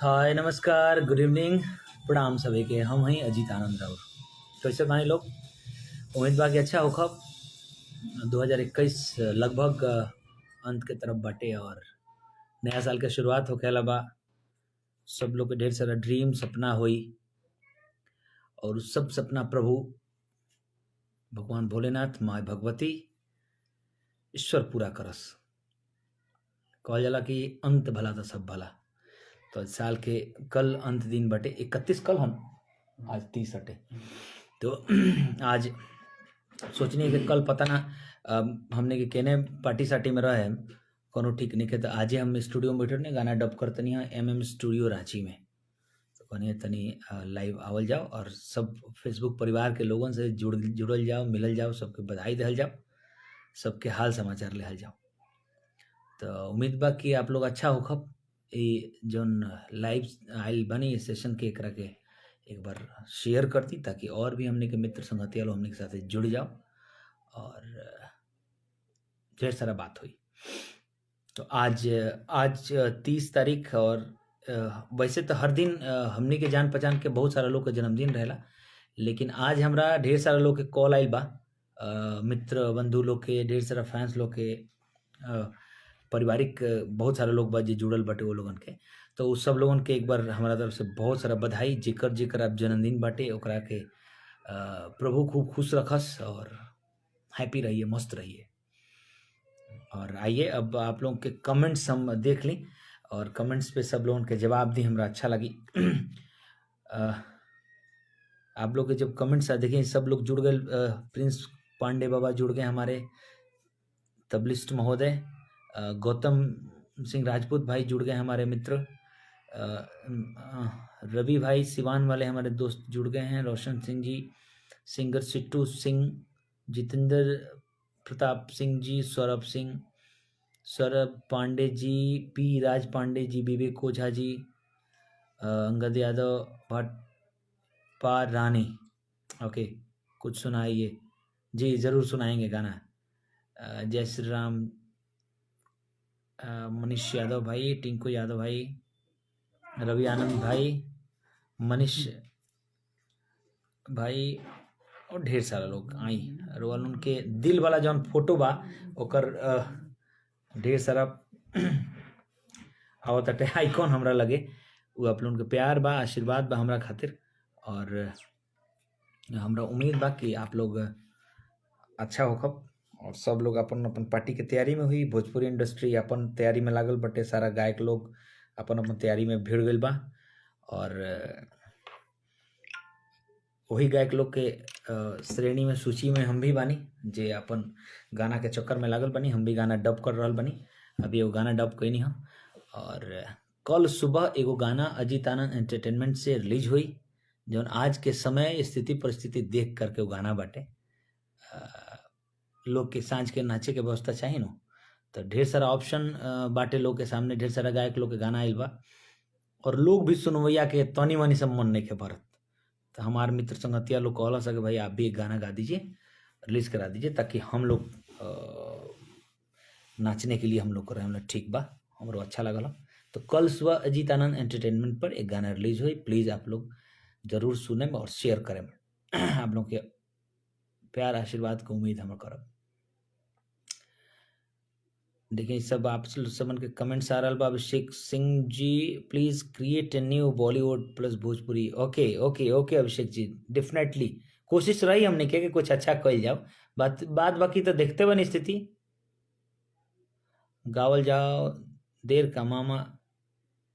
हाय नमस्कार good evening प्रणाम सभी के हम हैं अजीत आनंद राउर। कैसे बानी लोग? उम्मीद बा कि अच्छा होखब। 2021 लगभग अंत के तरफ बाटे और नया साल के शुरुआत होखेला बा। सब लोग के ढेर सारा ड्रीम सपना होई और उस सब सपना प्रभु भगवान भोलेनाथ माँ भगवती ईश्वर पूरा करस। कहल जाला कि अंत भला तो सब भला। तो साल के कल अंत दिन बटे 31 कल हम आज 30 हटे। तो आज सोचनी कि कल पता ना हमने के केने पार्टी साटी में रहे कोनो ठीक नहीं के। तो आज हम स्टूडियो में बैठे ने गाना डब करतनी है MM स्टूडियो रांची में। तो कहनी तनी लाइव आवल जाओ और सब फेसबुक परिवार के लोगों से जुड़ल जाओ, मिलल जाओ, सबके बधाई दहल जाओ, सबके हाल समाचार लेहल जाओ। तो उम्मीद बा कि आप लोग अच्छा होखब। जोन लाइव आइल बनी सेशन के एकरा के एक बार शेयर करती ताकि और भी हमने के मित्र संगतिया लोग हमने के साथ जुड़ जाओ और ढेर सारा बात हुई। तो आज 30 तारीख और वैसे तो हर दिन हमने के जान पहचान के बहुत सारा लोग का जन्मदिन रहेला, लेकिन आज हमरा ढेर सारा लोग के कॉल आइल बा। मित्र बंधु लोग के, ढेर सारा फैंस लोग के, पारिवारिक बहुत सारे लोग बा जे जुड़ल बाटे वो लोगन के। तो उस सब लोगन के एक बार हमारा तरफ से बहुत सारा बधाई। जेकर अब जन्मदिन बाटे ओकरा के प्रभु खूब खुश रखस और हैप्पी रहिए, मस्त रहिए। और आइए अब आप लोगों के कमेंट्स हम देख लें और कमेंट्स पे सब लोगों के जवाब दी, हमरा अच्छा लगी। आप लोग के जब कमेंट्स देखें सब लोग जुड़ गए। प्रिंस पांडे बाबा जुड़ गए हमारे, तबलिस्ट महोदय, गौतम सिंह राजपूत भाई जुड़ गए हमारे मित्र, रवि भाई सिवान वाले हमारे दोस्त जुड़ गए हैं, रोशन सिंह जी, सिंगर सिट्टू सिंह, जितेंद्र प्रताप सिंह जी, सौरभ पांडे जी, पी राज पांडे जी, विवेक ओझा जी, अंगद यादव भट्टपार रानी। ओके, कुछ सुनाइए जी, ज़रूर सुनाएंगे गाना। जय श्री राम, मनीष यादव भाई, टिंकू यादव भाई, रवि आनंद भाई, मनीष भाई और ढेर सारा लोग आई। और उनके दिल वाला जौन फोटो बा ओकर ढेर सारा आवत आइकॉन हमरा लगे। वो आप लोगन के प्यार बा, आशीर्वाद बा हमरा खातिर। और हमरा उम्मीद बा कि आप लोग अच्छा होखब और सब लोग अपन अपन पार्टी के तैयारी में हुई। भोजपुरी इंडस्ट्री अपन तैयारी में लागल बटे, सारा गायक लोग अपन अपन तैयारी में भिड़ गइल बा। और वही गायक लोग के श्रेणी में, सूची में हम भी बानी जे अपन गाना के चक्कर में लागल बनी। हम भी गाना डब कर रहल बनी, अभी एगो गाना डब कैनी हम। और कल सुबह एगो गाना अजीत आनंद एंटरटेनमेंट से रिलीज हुई, जौन आज के समय स्थिति परिस्थिति देख करके वो गाना बाटे। लोग के सांझ के नाचे के व्यवस्था चाहिए न, तो ढेर सारा ऑप्शन बाटे लोग के सामने, ढेर सारा गायक लोग के गाना आइल बा और लोग भी सुनवैया के तनी मनी सब मन नहीं के भरत। तो हमारे मित्र संगतिया लोग कहला सके भाई आप भी एक गाना गा दीजिए, रिलीज करा दीजिए, ताकि हम लोग नाचने के लिए हम लोग कर रहे हैं। ठीक बा, हमरो अच्छा लगल। तो कल सुबह अजीत आनंद एंटरटेनमेंट पर एक गाना रिलीज हुई, प्लीज़ आप लोग जरूर सुने और शेयर करें। आप लोग के प्यार आशीर्वाद को उम्मीद हम करब। देखिए सब आप सबन के कमेंट्स आ रहा बा। Abhishek Singh ji, please create a new Bollywood plus Bhojpuri. Okay okay okay Abhishek ji, definitely कोशिश रही हमने के कुछ अच्छा कल जाओ। बात बाकी तो देखते बनी स्थिति गावल जाओ। देर का मामा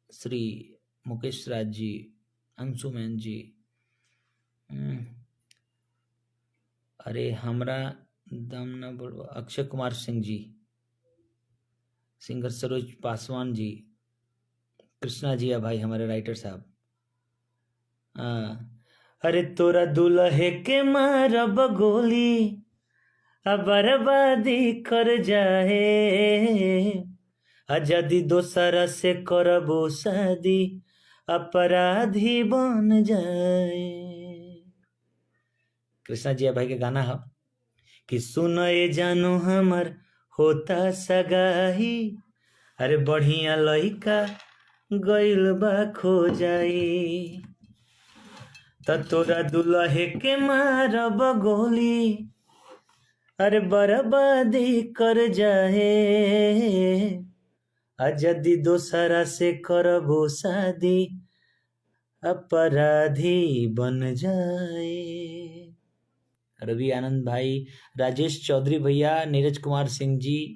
श्री मुकेश राज जी, अंशुमैन जी, अरे हमरा दम न बोल। अक्षय कुमार सिंह जी, सिंगर सरोज पासवान जी, कृष्णा जी है भाई हमारे राइटर साहब। अरे तोरा दुल्हे के मारब गोली बर्बादी कर जाए, आजादी दोसरा से करबो शादी अपराधी बन जाए। कृष्णा जी भाई के गाना है कि सुनए जानो हमर होता सगाही, अरे बढ़िया लइका गइल बा खो जाई, त तोरा दुल्हे के मारब गोली, अरे बर्बादी कर जाए, यदि दोसरा से करबो शादी, अपराधी बन जाए। रवि आनंद भाई, राजेश चौधरी भैया, नीरज कुमार सिंह जी,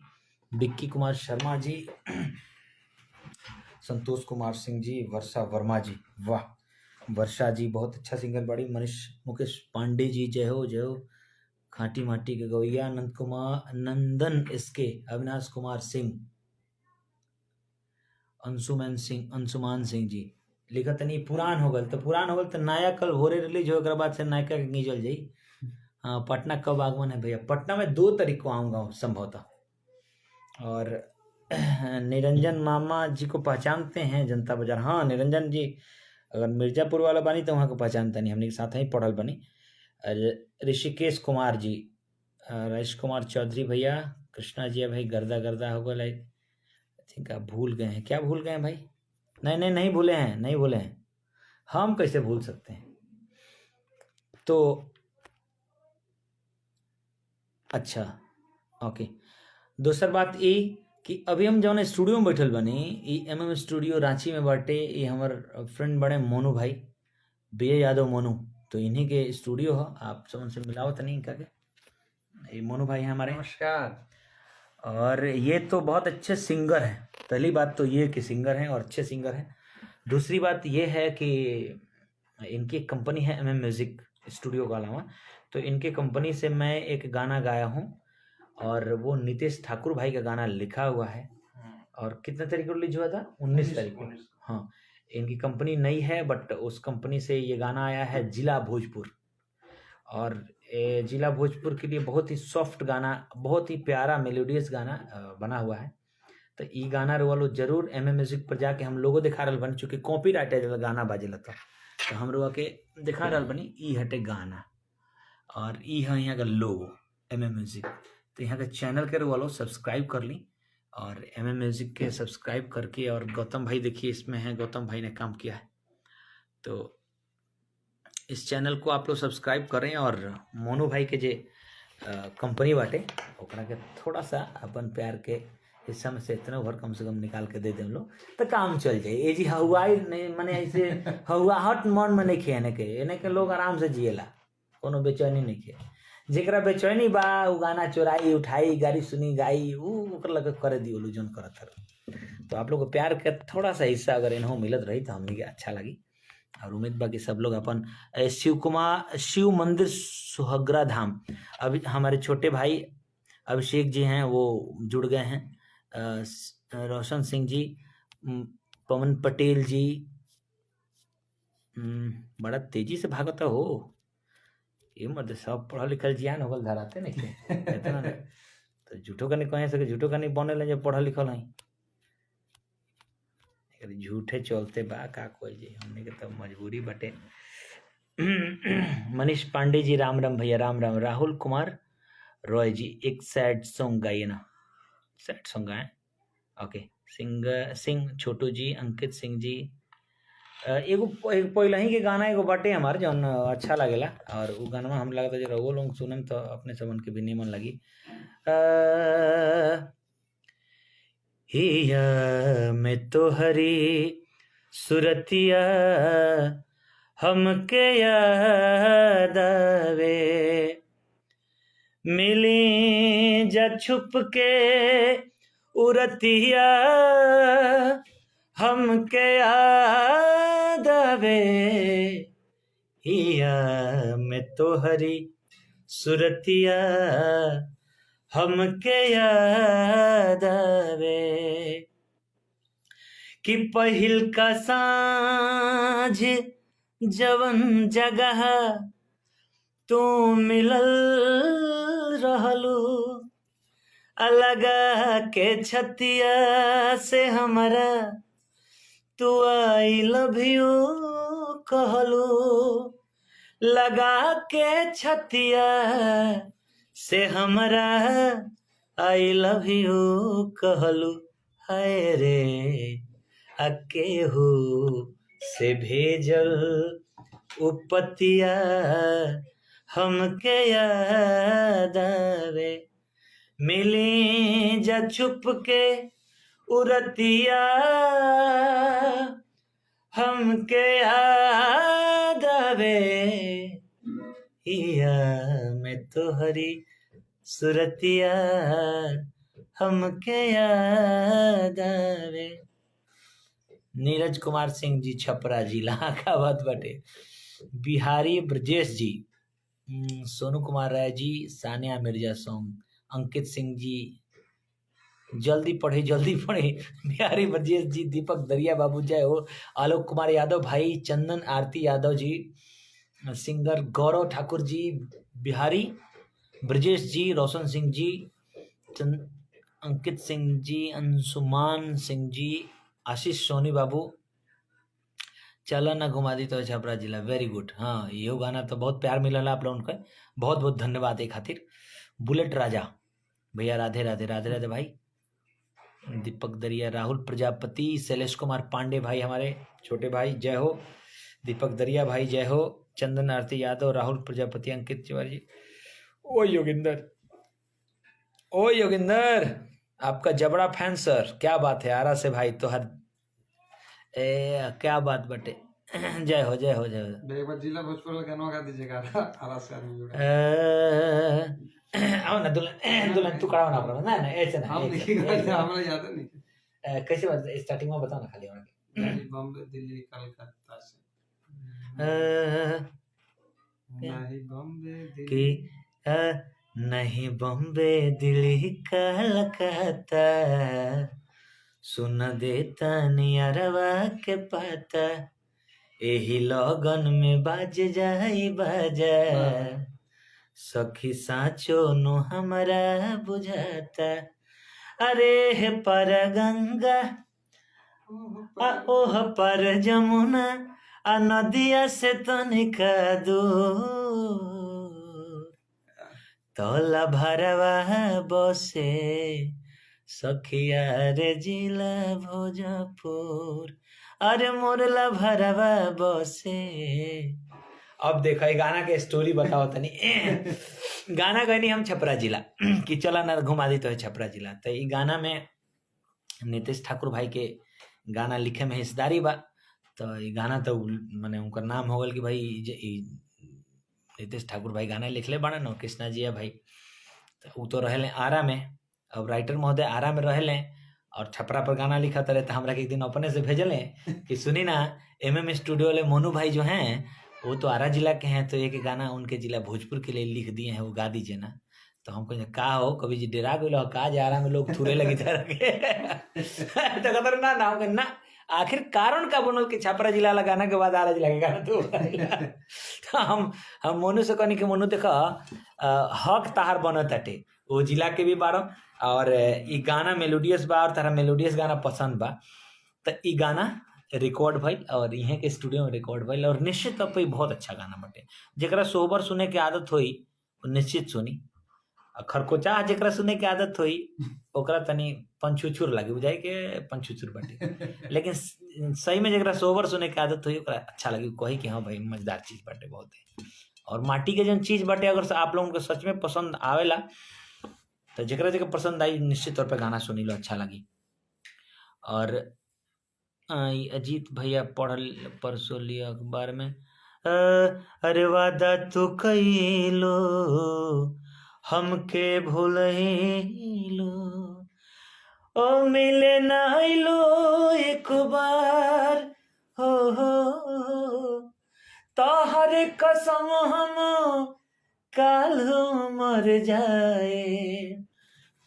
विक्की कुमार शर्मा जी, संतोष कुमार सिंह जी, वर्षा वर्मा जी, वाह वर्षा जी बहुत अच्छा सिंगर बड़ी, मनीष मुकेश पांडे जी जय हो जय हो, खाटी माटी के गवैया, नंद कुमार नंदन एसके, अविनाश कुमार सिंह, अंशुमान सिंह जी लिखा तनी पुरान हो गल तो नया कल भोरे रिलीज हो, बाद से नायका के गिंजल जाई। हाँ पटना कब आगमन है भैया? पटना में 2 तारीख को आऊँगा संभवतः। और निरंजन मामा जी को पहचानते हैं जनता बाजार? हाँ निरंजन जी अगर मिर्जापुर वाला बनी तो वहाँ को पहचानता नहीं, हमने के साथ ही पढ़ल बनी। ऋषिकेश कुमार जी, राजेश कुमार चौधरी भैया, कृष्णा जी भाई गर्दा गर्दा हो गया, आई थिंक आप भूल गए हैं। क्या भूल गए हैं भाई? नहीं भूले हैं, नहीं भूले हैं, हम कैसे भूल सकते हैं। तो अच्छा ओके, दोसर बात ये कि अभी हम जौन स्टूडियो में बैठल बनी, MM स्टूडियो रांची में बाटे, ये हमार फ्रेंड बड़े मोनू भाई, विजय यादव मोनू, तो इन्हीं के स्टूडियो है। आप समझ से मिलाओ तो नहीं क्या? ये मोनू भाई हैं हमारे। नमस्कार। और ये तो बहुत अच्छे सिंगर हैं, पहली बात तो ये कि सिंगर हैं और अच्छे सिंगर हैं। दूसरी बात ये है कि इनकी एक कंपनी है MM म्यूजिक स्टूडियो का अलावा, तो इनके कंपनी से मैं एक गाना गाया हूँ, और वो नितेश ठाकुर भाई का गाना लिखा हुआ है। और कितने तारीख को रिलीज हुआ था? 19 तारीख को। हाँ इनकी कंपनी नई है, बट उस कंपनी से ये गाना आया है जिला भोजपुर, और जिला भोजपुर के लिए बहुत ही सॉफ्ट गाना, बहुत ही प्यारा मेलोडियस गाना बना हुआ है। तो ई गाना वालो जरूर MM म्यूजिक पर जाके हम लोगों दिखा रहा बन, चूँकि कॉपी राइट गाना बाजे लता, तो हम लोग के दिखा रहा बनी ई हटे गाना, और ई है यहाँ का लोगो MM म्यूजिक। तो यहाँ का चैनल के वालों सब्सक्राइब कर ली, और MM म्यूजिक के सब्सक्राइब करके, और गौतम भाई देखिए इसमें है, गौतम भाई ने काम किया है, तो इस चैनल को आप लोग सब्सक्राइब करें। और मोनू भाई के जे कंपनी बाटे ओकरा के थोड़ा सा अपन प्यार के हिस्सा में से इतना भर कम से कम निकाल के दे दें लोग, तो काम चल जाए। ये जी हवाई नहीं मने ऐसे हवाहट मन में नहीं खेने के लोग आराम से जिएला, कोनो बेचैनी नहीं खे। जेकरा बेचैनी बा उ गाना चोराई उठाई गाड़ी सुनी गाई ओकर लगे करे दियो लो जोन करत हर। तो आप लोग को प्यार के थोड़ा सा हिस्सा अगर इन्हों मिलत रही तो हमने के अच्छा लगी, और उम्मीद बा कि सब लोग अपन शिव मंदिर सुहगरा धाम, अभी हमारे छोटे भाई अभिषेक जी हैं वो जुड़ गए हैं, रोशन सिंह जी, पवन पटेल जी, बड़ा तेजी से भागता हो ये मत, सब पढ़ा लिखल जियान होगल धराते नहीं इतना नहीं। तो झूठो का नहीं कहे सके, झूठो का नहीं बने ले जब पढ़ा लिखल नहीं, झूठे चलते बा का कोई जी, हमने के तो मजबूरी बटे। मनीष पांडे जी राम राम भैया, राम राम। राहुल कुमार रॉय जी एक सैड सॉन्ग गाइए ना, सैड सॉन्ग गाए ओके। सिंह छोटू जी, अंकित सिंह जी, एगो पहले ही के गाना एगो बाटे हमारे जौन अच्छा लगेला, और वो गाना हम लगता जो रहो लोग सुनम तो अपने सबन के भी निमन लगी। हिया में तो हरी सुरतिया हमके याद आवे, मिली जा छुप के उरतिया हमके याद आवे, हिया में तो हरी सुरतिया हमके याद आवे, कि पहिल का साँझ जवन जगह तू मिलल रहलू, अलग के छतिया से हमारा तू आई लव यू कहलू, लगा के छतिया से हमारा आई लव यू कहलू, हाय रे अकेहू से भेजल उपतिया हमके याद आवे, मिली जा छुप के उरतिया हमके याद आवे, हिया में तोहरी सुरतिया हमके याद आवे। नीरज कुमार सिंह जी छपरा जिला का बात बाटे। बिहारी ब्रजेश जी, सोनू कुमार राय जी, सानिया मिर्जा सॉन्ग, अंकित सिंह जी जल्दी पढ़े बिहारी ब्रजेश जी, दीपक दरिया बाबू जय हो, आलोक कुमार यादव भाई, चंदन आरती यादव जी, सिंगर गौरव ठाकुर जी, बिहारी ब्रजेश जी, रोशन सिंह जी, अंकित सिंह जी, अंशुमान सिंह जी, आशीष सोनी बाबू, चलो ना घुमा दी तो छपरा जिला, वेरी गुड। हाँ यो गाना तो बहुत प्यार मिलला आप लोगन के, बहुत बहुत धन्यवाद एक खातिर। बुलेट राजा भैया राधे राधे राधे राधे भाई। दीपक दरिया, राहुल प्रजापति, शैलेश कुमार पांडे भाई हमारे छोटे भाई जय हो, दीपक दरिया भाई जय हो, चंदन आरती यादव, राहुल प्रजापति, अंकित तिवारी। ओ योगिंदर आपका जबड़ा फैन सर, क्या बात है। आरा से भाई तो हर क्या बात बटे। जय हो जय हो जय हो। एक बार जिला भोजपुर में गाना गा दीजिएगा। आरा से आदमी आओ ना दुल्हन तू खड़ा होना पड़ेगा ना ऐसे ना, हम नहीं गाते, हमें याद नहीं। कैसे बात स्टार्टिंग में बताओ ना खाली हमारे। बॉम्बे दिल्ली कलकत्ता से नहीं बॉम्बे कि नहीं बॉम्बे दिल्ली कलकत्ता, सुन देता नियरवा के पता, एही लगन में बाज जाई बाजा, सखी साचो नो हमरा बुझाता, अरे हे पर गंगा ओह पर जमुना, आ नदिया से तनिका दूर, तोला भरवा बसे सखिया रे जिला भोजपुर, अरे मोरला भरवा बसे। अब देखो ये गाना के स्टोरी बताओ तनी। गाना गनी हम छपरा जिला कि चला ना घुमा दी तो है छपरा जिला। तो ये गाना में नीतीश ठाकुर भाई के गाना लिखे में हिस्सेदारी बा। तो ये गाना तो माने उनका नाम हो गल कि भाई नीतीश ठाकुर भाई गाना लिखले बना न कृष्णा जी भाई। तो वो तो रहले आरा में, अब राइटर महोदय आरा में रहले और छपरा पर गाना लिखा तरह। तो हमरा के एक दिन अपने से भेजले कि सुनी ना एमएम स्टूडियो वाले मोनू भाई जो हैं वो तो आरा जिला के हैं, तो एक गाना उनके जिला भोजपुर के लिए लिख दिए हैं, वो गा दीजिए ना। तो हमको का हो कभी जी डेरा गए का जा रहा में लोग थूरे लगी तरह के। तो कहते ना ना ना आखिर कारण का बनल कि छपरा जिला लगाना के बाद आरा जिला के गाना तो हम मोनू से कहनी कि मोनू देखा हक ताहार बनत हटे वो जिला के भी बारो और ई गाना मेलोडियस बा और तारा मेलोडियस गाना पसंद बा। तो ई गाना रिकॉर्ड भइल और यहाँ के स्टूडियो में रिकॉर्ड भइल और निश्चित तौर पर बहुत अच्छा गाना बटे। जरा सोबर सुने की आदत हुई निश्चित सुनी, खरकोचा जरा सुने की आदत हुई ओकरा तनी पंचुचुर लगे बुझाई के पंचुचुर बाटे। लेकिन सही में जरा सोबर सुने की आदत हुई ओकरा अच्छा लगी, कही कि हाँ भाई मजेदार चीज बाटे बहुत है। और माटी के जन चीज बाटे अगर आप लोगों को सच में पसंद आवेला तो जरा जगह पसंद आई निश्चित तौर पर गाना सुनी लो अच्छा लगी। और अजीत भैया पढ़ल परसों लिया अखबार में, अरे वादा तो कइलो हमके भूलइलो, ओ मिले ना आइलो एक बार हो तोहर कसम हम काल मर जाए,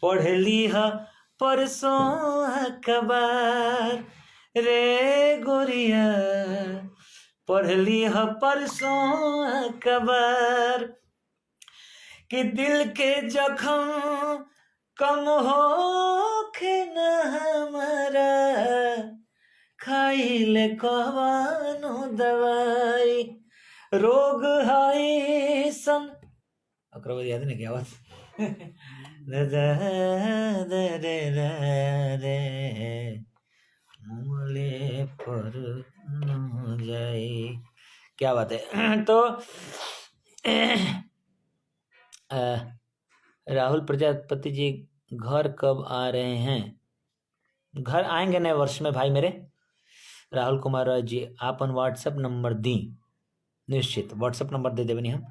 पढ़ लिहा परसों अखबार रे गोरिया, पढ़ लिहा परसों अखबार कि दिल के जख्म कम हो के न हमारा, खाइले कवानो दवाई रोग है सन अकरा याद नहीं क्या बात। मुँहले पर न जाए। क्या बात है। तो राहुल प्रजापति जी घर कब आ रहे हैं? घर आएंगे नए वर्ष में भाई मेरे। राहुल कुमार राय जी आपन व्हाट्सएप नंबर दी, निश्चित व्हाट्सएप नंबर दे देवे हम।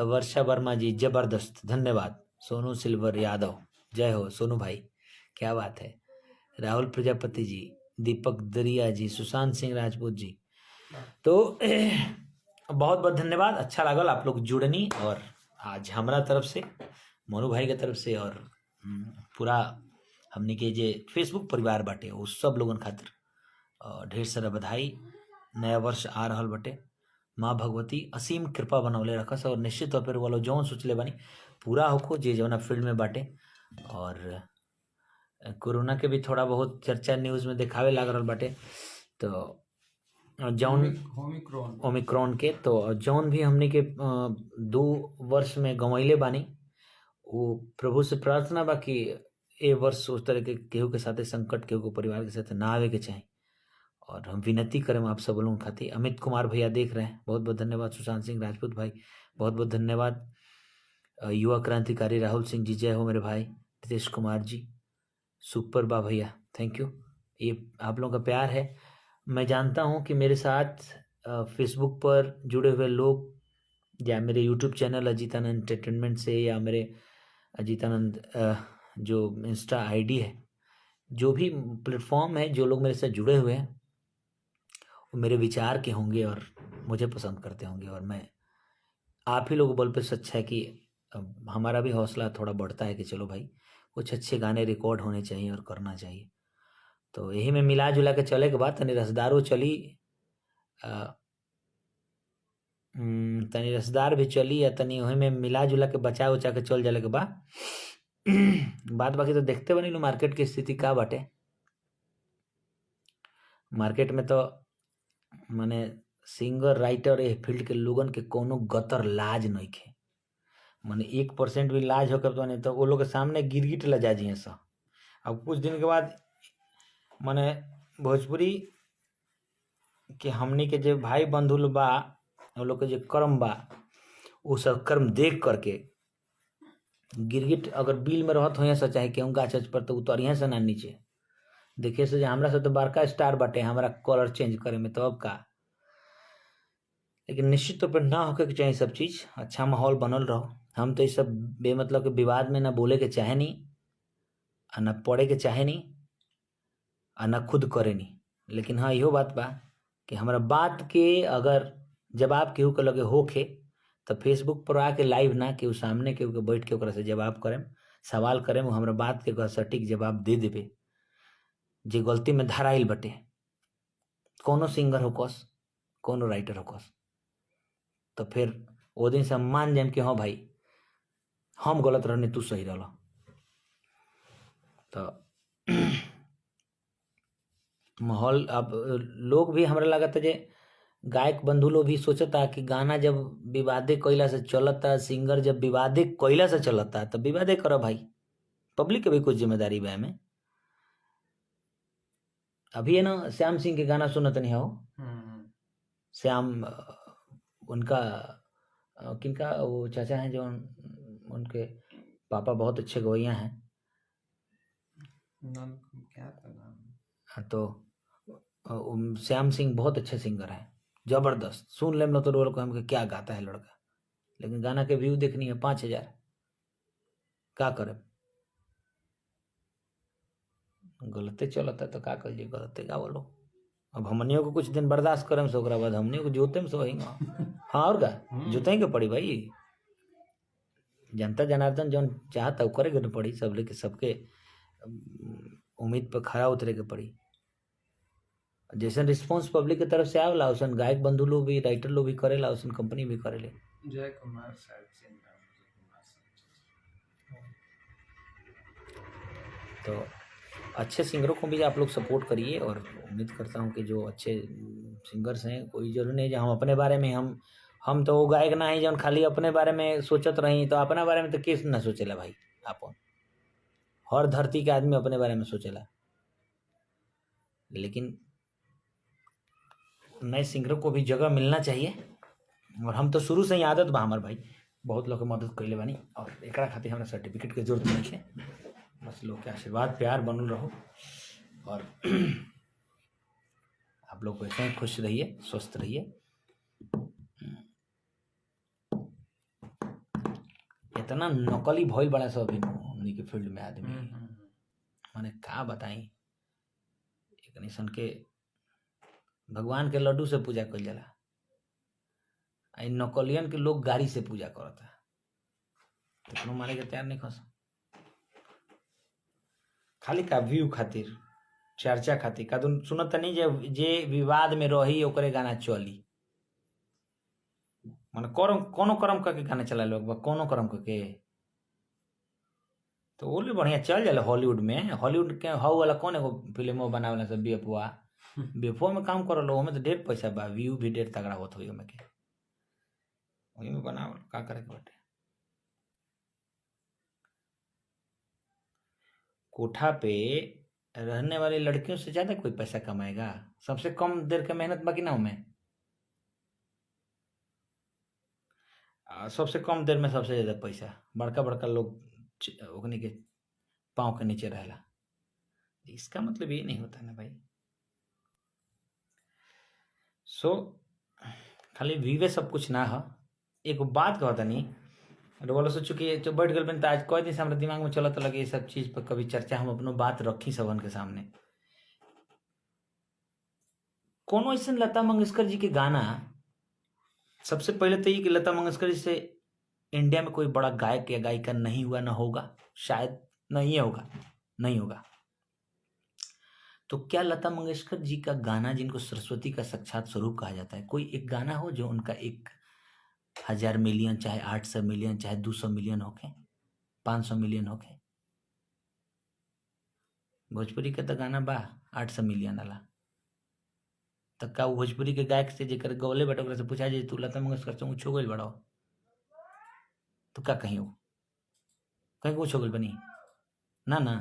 वर्षा वर्मा जी जबरदस्त, धन्यवाद। सोनू सिल्वर यादव, जय हो सोनू भाई, क्या बात है। राहुल प्रजापति जी, दीपक दरिया जी, सुशांत सिंह राजपूत जी, तो बहुत बहुत धन्यवाद। अच्छा लागल आप लोग जुड़नी, और आज हमारा तरफ से, मोनू भाई के तरफ से, और पूरा हमने के जे फेसबुक परिवार बाटे उस सब लोगन खातिर ढेर सारा बधाई। नया वर्ष आ रहल बटे, माँ भगवती असीम कृपा बनौले रखस, और निश्चित तौर पर वालों जौन सोचले बानी पूरा होको जे जौना फील्ड में बाटे। और कोरोना के भी थोड़ा बहुत चर्चा न्यूज़ में दिखावे लाग रहल बाटे, तो जौन ओमिक्रॉन के, तो जौन भी हमने के 2 वर्ष में गंवैले बानी, वो प्रभु से प्रार्थना बा कि ए वर्ष उस तरह के केहू के साथे संकट केहू के परिवार के साथ ना आवे के चाही, और हम विनती करें आप सब लोगों खातिर। अमित कुमार भैया देख रहे हैं, बहुत बहुत धन्यवाद। सुशांत सिंह राजपूत भाई बहुत बहुत धन्यवाद। युवा क्रांतिकारी राहुल सिंह जी, जय हो मेरे भाई। नितेश कुमार जी सुपर बा भैया, थैंक यू। ये आप लोगों का प्यार है। मैं जानता हूँ कि मेरे साथ फेसबुक पर जुड़े हुए लोग, या मेरे यूट्यूब चैनल अजीतानंद एंटरटेनमेंट से, या मेरे अजीतानंद जो इंस्टा आईडी है, जो भी प्लेटफॉर्म है, जो लोग मेरे साथ जुड़े हुए हैं वो मेरे विचार के होंगे और मुझे पसंद करते होंगे। और मैं आप ही लोगों बल पे सच है कि हमारा भी हौसला थोड़ा बढ़ता है कि चलो भाई कुछ अच्छे गाने रिकॉर्ड होने चाहिए और करना चाहिए। तो यही में मिला जुला के चले के बाद तनी रसदारो चली, तनी रसदार भी चली, या तनी वही में मिला जुला के बचा उचा के चल जाले के बाद बात बाकी तो देखते बनी लो मार्केट की स्थिति का बाटे। मार्केट में तो माने सिंगर राइटर ए फील्ड के लोगन के कोनो गतर लाज नहीं खे, माने 1% भी लाज होकर तो नहीं, तो वो लोग के सामने गिरगिट लजा जी सा। अब कुछ दिन के बाद माने भोजपुरी के हमनी के जो भाई बंधु बा, वो लोग के जो कर्म बा, वो सब कर्म देख करके गिरगिट अगर बिल में रहत हो चाहे केहूँ गाछ पर, तो उतरिए से ना नीचे। देखिए से हमरा से तो बड़का स्टार बाटे हमारा कलर चेंज करे में, तो अब का। लेकिन निश्चित तौर पर ना होके के चाहिए सब चीज, अच्छा माहौल बनल रहो। हम तो ये सब बेमतलब के विवाद में ना बोले के चाहे नहीं, ना पढ़े के चाहे नहीं, ना खुद करे नहीं। लेकिन हाँ इहो बात बा कि हमारा बात के अगर जवाब केहू के लगे होखे, तो फेसबुक पर आके लाइव ना केहू सामने केहू के बैठ के ओकरा से जवाब करें, सवाल करें, हमारा बात के सटीक जवाब दे देवे। जे गलती में धराइल बटे, कोनो सिंगर होकस, कोनो राइटर होकस, तो फिर वो दिन से हम मान जाए कि हाँ भाई हम गलत रहने, तू सही रहा। तो माहौल अब लोग भी हमरा लगता जे गायक बंधु लोग भी सोचता कि गाना जब विवादे कोयला से चलता, सिंगर जब विवादे कोयला से चलता, तब विवादे करो भाई, पब्लिक के भी कुछ जिम्मेदारी बा में। अभी है ना श्याम सिंह के गाना सुनत नहीं हो, श्याम उनका किनका वो चाचा हैं जो उनके पापा बहुत अच्छे गवैया हैं, क्या था नाम? तो श्याम सिंह बहुत अच्छे सिंगर हैं, जबरदस्त। सुन ले तो रोल को हम क्या गाता है लड़का, लेकिन गाना के व्यू देखनी है 5000, क्या करे, गलते चलता तो का करिए, गलते गा बोलो। अब हमनियों को कुछ दिन बर्दाश्त करें से ओकरा बाद हमनियों को जोते में सोएंगे। हाँ और का जोतेंगे पड़ी भाई, जनता जनार्दन जो चाहता वो करेगा ना पड़ी, सब लेके सबके उम्मीद पर खरा उतरे के पड़ी। जैसे रिस्पॉन्स पब्लिक की तरफ से आवला उसन गायक बंधु लोग भी, राइटर लोग भी करेला, उसन कंपनी भी करेले। जय कुमार साहब तो अच्छे सिंगरों को भी आप लोग सपोर्ट करिए, और उम्मीद करता हूँ कि जो अच्छे सिंगर्स हैं, कोई जरूरी नहीं जो हम अपने बारे में हम तो वो गायक ना ही जो खाली अपने बारे में सोचत रही, तो अपना बारे में तो किस ना सोचेला भाई। आप हर धरती के आदमी अपने बारे में सोचेला, लेकिन नए सिंगर को भी जगह मिलना चाहिए। और हम तो शुरू से ही आदत बा हमार भाई, बहुत लोग के मदद कैले बानी और एकरा खातिर हमरा सर्टिफिकेट के जरूरत नहीं है। बस लोग के आशीर्वाद प्यार बनल रहो और आप लोग वैसे ही खुश रहिए, स्वस्थ रहिए। इतना नकली भइल बड़ा सब हमनी के फील्ड में आदमी, माने का बताई। एक निसन के भगवान के लड्डू से पूजा कइल जाला, आई नकलियन के लोग गाड़ी से पूजा करता, तो कोनो माने के तैयार नहीं खस। खाली का व्यू खातिर, चर्चा खातिर का सुनत नहीं जे विवाद में रही ओकरे गाना चली। माने कोनो कर्म करके गाना चला लोग, कोनो कर्म करके तो ओले बढ़िया चल जाला। हॉलीवुड में, हॉलीवुड के हाउ वाला कौन एगो फिल्म बनावेला सब बीएफओ बीएफओ में काम करल, ओमे तो ढेर पैसा बा, व्यू भी ढेर तगड़ा होत होई ओमे के, ओही में बनावल का करे के बाटे। कोठा पे रहने वाली लड़कियों से ज्यादा कोई पैसा कमाएगा? सबसे कम देर के मेहनत बाकी ना उनमें, सबसे कम देर में सबसे ज्यादा पैसा। बड़का बड़का लोग ओकनी के पाँव के नीचे रहेला। इसका मतलब ये नहीं होता ना भाई। खाली वीवे सब कुछ ना हो। एक बात कहता नहीं बोला, सोचो कि जो बैठ गए तो आज कई दिन से हमारे दिमाग में चलत लगे ये सब चीज पर कभी चर्चा हम अपनो बात रखी सबन के सामने। कोनो ऐसा लता मंगेशकर जी के गाना, सबसे पहले तो ये कि लता मंगेशकर जी से इंडिया में कोई बड़ा गायक या गायिका नहीं हुआ, ना होगा, शायद नहीं होगा, नहीं होगा। तो क्या लता मंगेशकर जी का गाना, जिनको सरस्वती का साक्षात स्वरूप कहा जाता है, कोई एक गाना हो जो उनका 1000 मिलियन, चाहे 800 मिलियन, चाहे 200 मिलियन होके, 500 मिलियन होके? भोजपुरी का तो गाना बा 800 मिलियन वाला। तो का भोजपुरी के गायक से जेकर गौले बटे ओकरा से पूछा जाए तू लता मंगेशकर से ऊँच हो गइल बड़ो, तो का कहीं हो, कहीं ऊँच हो गइल बनी ना ना।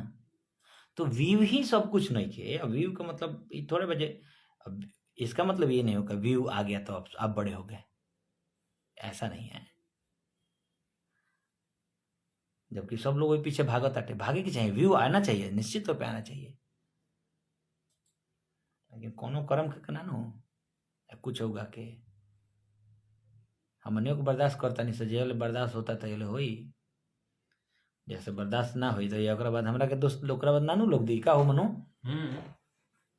तो व्यू ही सब कुछ नहीं के। अब व्यू का मतलब थोड़े बजे, अब इसका मतलब ये नहीं होगा व्यू आ गया तो आप बड़े हो गए, ऐसा नहीं है। जबकि सब लोग वही पीछे भागत आते, भागे की चाहिए, व्यू आना चाहिए, निश्चित तौर पे आना चाहिए। लेकिन कोनो कर्म के ना नो कुछ होगा के हमने को बर्दाश्त करता नहीं, सजे बर्दाश्त होता था ये होई, जैसे बर्दाश्त ना हुई तो ये ओकरा बाद हमरा के दोस्त लोग ओकरा बाद नानू लोग दी का हो मनो,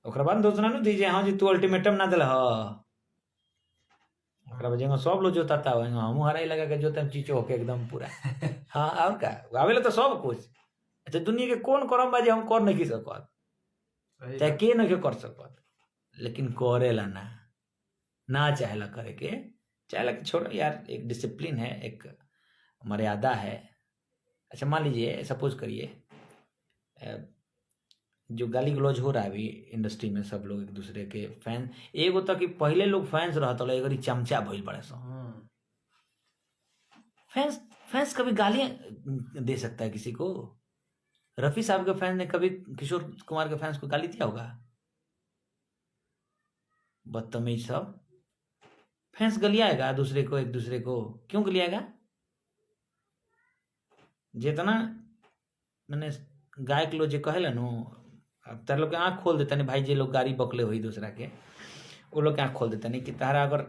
ओकरा बाद दोस्त नानू दीजिए हाँ जी तू अल्टीमेटम ना दिल ह, ओकरा बाद जगह सब लोग जोताता हम हराई लगा के जोतम चीचो होके एकदम पूरा। हाँ और का आवेला तो सब कुछ। अच्छा दुनिया के कौन करम बाजे हम कर नहीं सकत, चाहे के नहीं कर सकत, लेकिन करेला ना चाहेला करे के, चाहेला कि छोड़ो यार, एक डिसिप्लिन है, एक मर्यादा है। अच्छा मान लीजिए, सपोज करिए जो गाली गलौज हो रहा है अभी इंडस्ट्री में, सब लोग एक दूसरे के फैन, एगो तक कि पहले लोग फैंस रहता है, एक चमचा भइल बड़े सो फैंस कभी गालियां दे सकता है किसी को? रफी साहब के फैंस ने कभी किशोर कुमार के फैंस को गाली दिया होगा? बदतमीज सब फैंस गलियाएगा दूसरे को, एक दूसरे को क्यों गलियाएगा? जितना मैंने गायक लोग जो कहेला नो, अब तार लोग के आँख खोल देता नहीं भाई, जे लोग गाड़ी बकले हुई दूसरा के, वो लोग के आँख खोल देता नहीं कि तारा अगर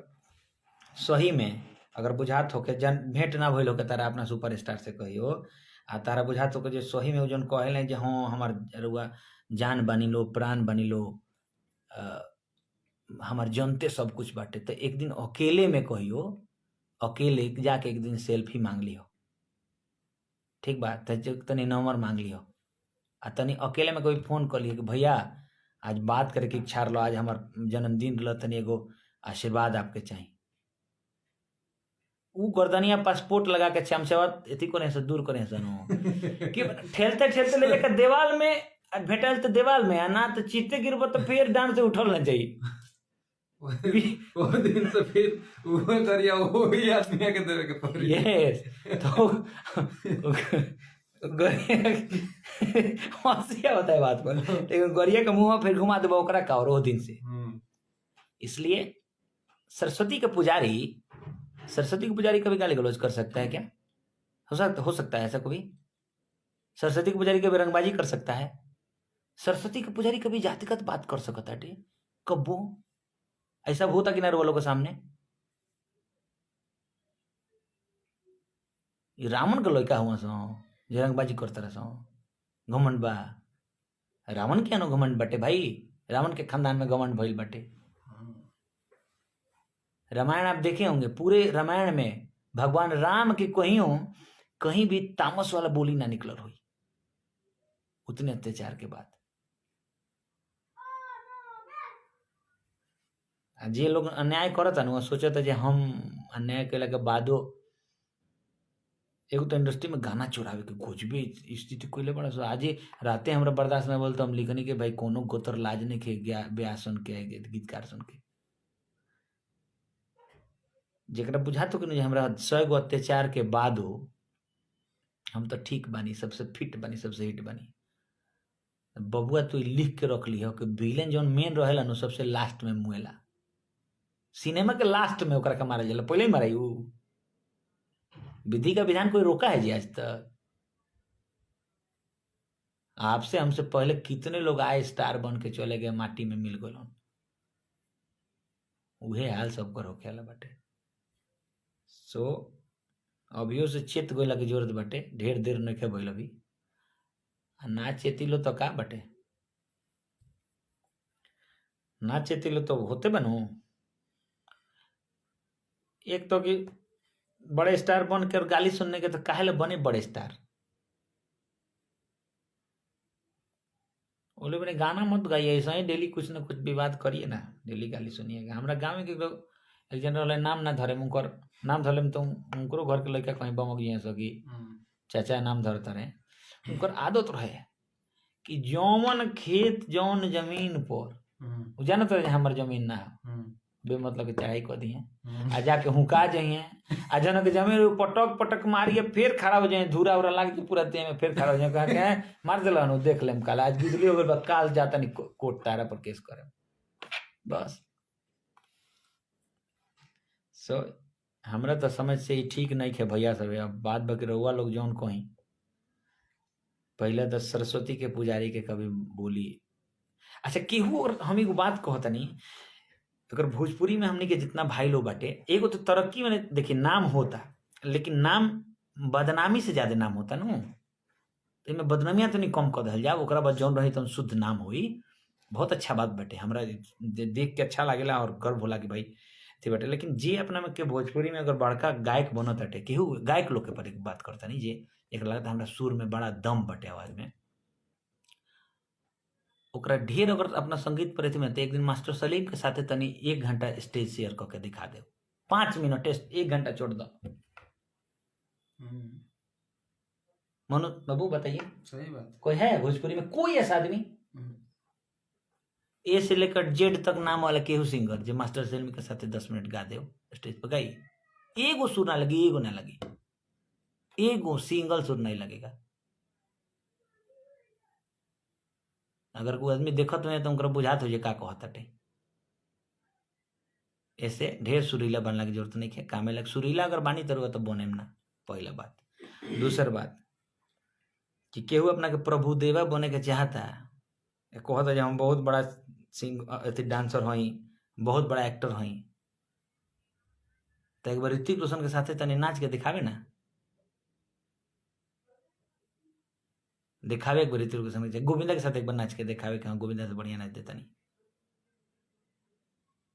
सही में अगर बुझात होके जन भेंट ना भइल होके तारा अपना सुपर स्टार से कहियो, आ तारा बुझात होके जो सही में जन कहले जे हाँ हमार रुआ जान बनी लो, प्राण बनी लो, हमार जनते सब कुछ बाटे, तो एक दिन अकेले में कहियो, अकेले जाके एक दिन सेल्फी मांग लियो, ठीक बात है, तनी नंबर मांग लियो, आ तनी अकेले में कोई फोन कर लियो कि भैया आज बात करे के इच्छा रहा, आज हमार जन्मदिन रहा, तनी एगो आशीर्वाद आपके चाहिए। ऊ गर्दनिया पासपोर्ट लगा के चमचवत एथी को नहीं से दूर करे सनो कि ठेलते ठेलते ले जाकर देवाल में भेटल, तो देवाल में ना तो चीते गिरब तो फिर डांड से उठल ना चाहिए। वो दिन से फिर वो करिया वो ही आदमी के देवे के पड़ी। यस तो हंसिया होता है बात पर, लेकिन गोरिया के मुंह में फिर घुमा देबो ओकरा का और वो दिन से। इसलिए सरस्वती के पुजारी कभी गाली गलौज कर सकता है क्या? हो सकता है ऐसा कभी? सरस्वती के पुजारी कभी रंगबाजी कर सकता है? सरस्वती के पुजारी कभी जातिगत बात कर सकता है? कब वो ऐसा होता कि नार वालों के सामने? रावण के लड़का हुआ सो जे रंगबाजी करता रह घमंड बा। रावण के अनु घमंड बटे भाई, रावण के खानदान में घमंड भइल बटे। रामायण आप देखे होंगे, पूरे रामायण में भगवान राम के कहीं भी तामस वाला बोली ना निकल हुई उतने अत्याचार के बाद। जे लोग अन्याय करता ना सोचता जे हम अन्याय कैला के बादो एगो तो इंडस्ट्री में गाना चोरावे के खोजबे स्थिति कोइले बड़ा सो। आज राते हमरा बर्दाश्त ना बोल तो हम लिखनी के भाई कोनो गोतर लाज नहीं के ब्याह सुन के गीतकार सुन के जेकरा बुझा तो कि हमरा 100 गो अत्याचार के बाद हो हम तो ठीक बानी, सबसे फिट बानी, सबसे हिट बानी। बबुआ तू लिख के रख लियो कि विलेन जौन मेन रहेला नु सबसे लास्ट में मुएला। सिनेमा के लास्ट में ओकरा के मारल जाला, पहले ही माराई उ। विधि का विधान कोई रोका है जी आज तक? आपसे हमसे पहले कितने लोग आए स्टार बन के चले गए, माटी में मिल गए। उहे हाल सबको होखेला बाटे। सो अभियो से चेत गइला के जरूरत बाटे, ढेर देर नइखे भइल अभी। ना चेतिलो तो का बाटे, ना चेतिलो तो होते बनू। एक तो कि बड़े स्टार बन के और गाली सुनने के तो काहे ले बने बड़े स्टार। बोले बने गाना मत गाइए, ऐसा ही डेली कुछ ना कुछ विवाद करिए ना, डेली गाली सुनिएगा। हमारा गाँव में के लोग एक जनरल नाम ना धरे, उनकर नाम धरले तो उनको घर के लड़का कहीं बमक जिए सकी चाचा नाम धरता रहे। उनकर आदत रहे कि जौन खेत जौन जमीन पर जानत रहे हमार जमीन ना बे मतलब के चढ़ाई कर दिए आ जाके हुका जाइए आ जन के जमीन पटक पटक मारिए फिर खड़ा हो जाए, धूरा उरा लाग जाए पूरा देह में, फिर खड़ा हो जाए कहा के मार दिला देख लेम काल आज बिजली हो गई काल जाता नहीं कोर्ट तारा पर केस करे बस। सो हमरा तो समझ से ही ठीक नहीं खे भैया सब। अब बात बाकी रहुआ लोग जौन कहीं पहले तो सरस्वती के पुजारी के कभी बोली। अच्छा केहू और हम एगो बात कहता नहीं, अगर भोजपुरी में हमने के जितना भाई लोग बाटे एगो तो तरक्की में देखिए नाम होता, लेकिन नाम बदनामी से ज्यादा नाम होता न। इनमें बदनामियां तो नहीं कम कर दिल जाओ, ओकरा बाद जौन रही तो शुद्ध नाम हुई। बहुत अच्छा बात बाटे, हमरा देख के अच्छा लागेला और गर्व होला कि भाई थी बाटे। लेकिन जे अपना में के भोजपुरी में अगर बड़का गायक बनत हटे, केहू गायक लोग के पर एक बात करता नहीं, जे एक लगता हमरा सुर में बड़ा दम बटे आवाज में, ओकरा ढेर अगर अपना संगीत पर में तो एक दिन मास्टर सलीम के साथे तनी 1 घंटा स्टेज शेयर करके दिखा दे। 5 मिनट 1 घंटा छोड़ दो। मनु बाबू बताइए, सही बात। कोई है भोजपुरी में कोई ऐसा आदमी ए से लेकर जेड तक नाम वाला केहू सिंगर जो मास्टर सलीम के साथे 10 मिनट गा दे स्टेज पर गाई? एगो सुर ना लगी, एगो ना लगी, एगो सिंगल सुर नहीं लगेगा। अगर कोई आदमी देखत नहीं तो उनका बुझात हो जाए का कहता। ऐसे ढेर सुरीला बनने की जरूरत नहीं है, कामे लग सुरीला अगर बानी तरुआ तो बने ना, पहला बात। दूसर बात कि केहू अपना के प्रभु देवा बने के चाहता कहता है हम बहुत बड़ा डांसर हई, बहुत बड़ा एक्टर हई, तो एक बार ऋतिक रोशन के साथ तनी नाच के दिखावे ना, दिखावे एक बार ऋतिक रोशन के, गोविंदा के साथ एक बार नाच के दिखावे कि हाँ गोविंदा से बढ़िया नाच देता नहीं।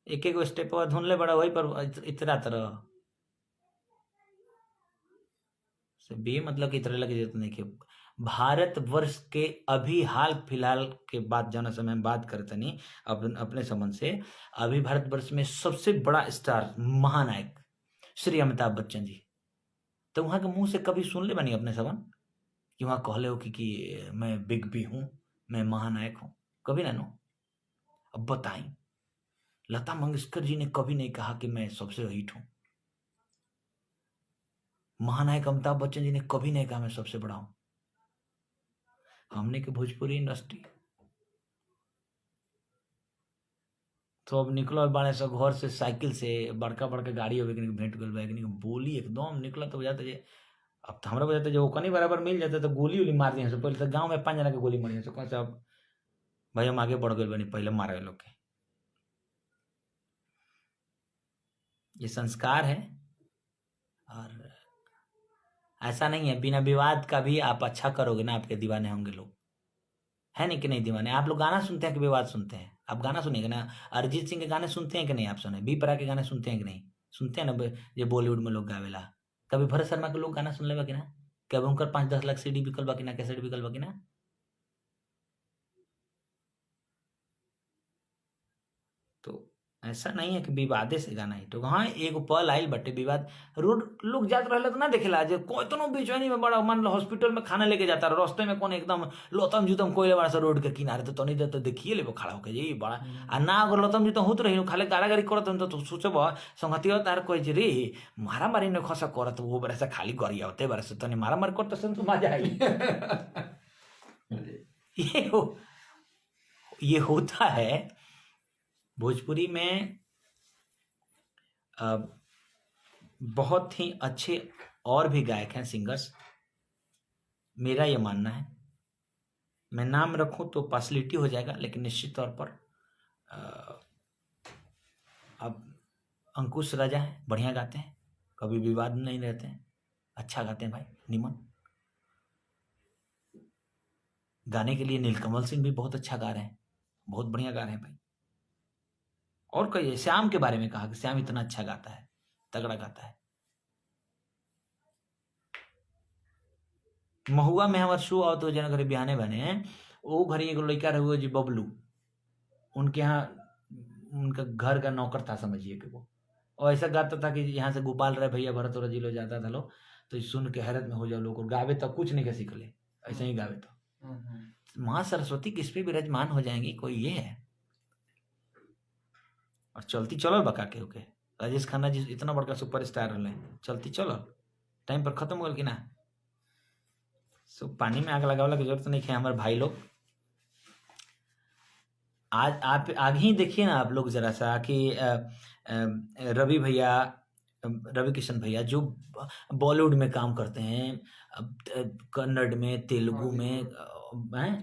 एक एक स्टेप धुन ले बड़ा वही पर इतना तरह से भी मतलब कि इतना लगे जरूरत नहीं कि भारत वर्ष के अभी हाल फिलहाल के बाद जाना समय में बात करते नहीं अपने संबंध से, अभी भारत वर्ष में सबसे बड़ा स्टार महानायक श्री अमिताभ बच्चन जी, तो वहां के मुंह से कभी सुन ले बनी अपने संबंध कि वहां कहले हो कि मैं बिग बी हूं, मैं महानायक हूं? कभी ना नो। अब बताई लता मंगेशकर जी ने कभी नहीं कहा कि मैं सबसे हिट हूं। महानायक अमिताभ बच्चन जी ने कभी नहीं कहा मैं सबसे बड़ा हूं। हमने के भोजपुरी इंडस्ट्री तो अब निकल बाड़े सब घर से साइकिल से बड़का बड़का गाड़ी होवे के भेंट गल बा बोली एकदम निकला तो जाता जे अब तो हमरा बजाते जो कनी बराबर मिल जाता तो गोली उली मार दिए पहले तो गांव में 5 जना के गोली मारी कौन सा अब भाई हम आगे बढ़ गए बनी पहले मारे लोग के ये संस्कार है। और ऐसा नहीं है बिना विवाद का भी आप अच्छा करोगे ना आपके दीवाने होंगे लोग, है नहीं कि नहीं दीवाने। आप लोग गाना सुनते हैं कि विवाद सुनते हैं? आप गाना सुनेंगे ना, अरिजीत सिंह के गाने सुनते हैं कि नहीं? आप सुने बी प्राक के गाने सुनते हैं कि नहीं? सुनते हैं ना ये बॉलीवुड में लोग गावेला। कभी भरत शर्मा के लोग गाना सुन ले बाकी ना? कभी उनकर 5-10 लाख सीडी बिकल बाकी ना, कैसेट बिकल बाकी ना? तो ऐसा नहीं है कि विवादे से गाना हिट होगा। हाँ एगो पल आइल बटे विवाद, रोड लोग जात रहे तो ना देखेला जे कोतनो बेचैनी में बड़ा मान लो हॉस्पिटल में खाना लेके जाता रास्ते में कौन एकदम लोतम जुतम कोयले बड़ा सा रोड के किनारे तो तनी देर तो देखिए लेबो खड़ा होके जी बड़ा आ ना अगर लोतम जुतम होत रही खाली गाड़ी करत तो सोचब संगतिया तार कोई जे रे मारा मारी ने खसा करत वो बड़ा सा खाली गरिया होते बड़ा से तनी मारा मारी करत तो मजा आई। ये होता है भोजपुरी में। बहुत ही अच्छे और भी गायक हैं, सिंगर्स, मेरा ये मानना है। मैं नाम रखूं तो पार्शलिटी हो जाएगा, लेकिन निश्चित तौर पर अब अंकुश राजा हैं, बढ़िया गाते हैं, कभी विवाद नहीं रहते हैं, अच्छा गाते हैं भाई, निमन। गाने के लिए नीलकमल सिंह भी बहुत अच्छा गा रहे हैं, बहुत बढ़िया गा रहे हैं भाई। और कई श्याम के बारे में कहा कि श्याम इतना अच्छा गाता है, तगड़ा गाता है। महुआ में हमारे शो आओ तो जना घरे बिहाने बने वो घरे एगो लड़का रहे जी बबलू, उनके यहाँ उनका घर का नौकर था समझिए कि वो, और ऐसा गाता था कि यहाँ से गोपाल रहे भैया भरत और जिलो जाता था लो तो सुन के हैरत में हो जाओ लोग, गावे तो कुछ नहीं के सीख ले, ऐसे ही गावे तो माँ सरस्वती किस पे विराजमान हो जाएंगी कोई ये है। और चलती चलल बका के ओके राजेश खन्ना जी इतना बड़का सुपरस्टार रहे, चलती चलल टाइम पर खत्म हो गल कि ना। सो पानी में आग लगावला की जरूरत नहीं है हमारे भाई लोग। आज आप आगे ही देखिए ना आप लोग जरा सा कि रवि भैया, रवि किशन भैया जो बॉलीवुड में काम करते हैं, कन्नड़ में, तेलुगु में,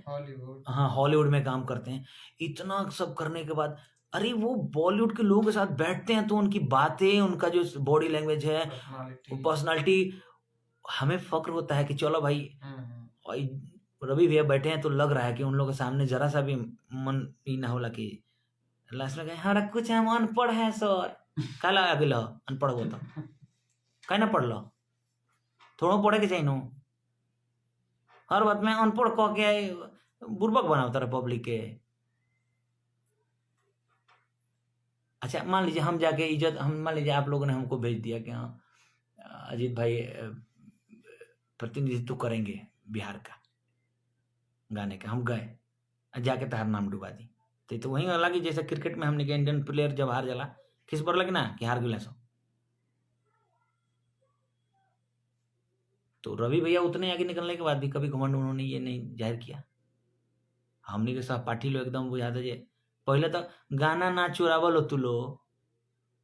हॉलीवुड, हाँ हॉलीवुड में काम करते हैं, इतना सब करने के बाद अरे वो बॉलीवुड के लोगों के साथ बैठते हैं तो उनकी बातें, उनका जो बॉडी लैंग्वेज है, पर्सनालिटी, हमें फक्र होता है कि चलो भाई रवि भैया बैठे हैं तो लग रहा है कि उन लोगों के सामने जरा सा भी मन ही ना होला कि लास्ट में कहे हमारा कुछ हम अनपढ़ है सर, काला आगे लो अनपढ़ हो तो कहीं ना पढ़ लो, थोड़ा पढ़े के चाहिए नो, हर बात में अनपढ़ कह के बुर्बक बनाता रहे पब्लिक के। अच्छा मान लीजिए हम जाके इज्जत, हम मान लीजिए आप लोगों ने हमको भेज दिया कि हाँ अजीत भाई प्रतिनिधित्व करेंगे बिहार का गाने का, हम गए जाके तहार नाम डुबा दी तो वही लगी जैसे क्रिकेट में हमने के इंडियन प्लेयर जब हार जाला किस पर लगे ना कि हार गए सो, तो रवि भैया उतने आगे निकलने के बाद भी कभी घमंड उन्होंने ये नहीं जाहिर किया। हमने के सहपाठी लोग एकदम बुझाते जे पहले तो गाना ना चोरावल तू लो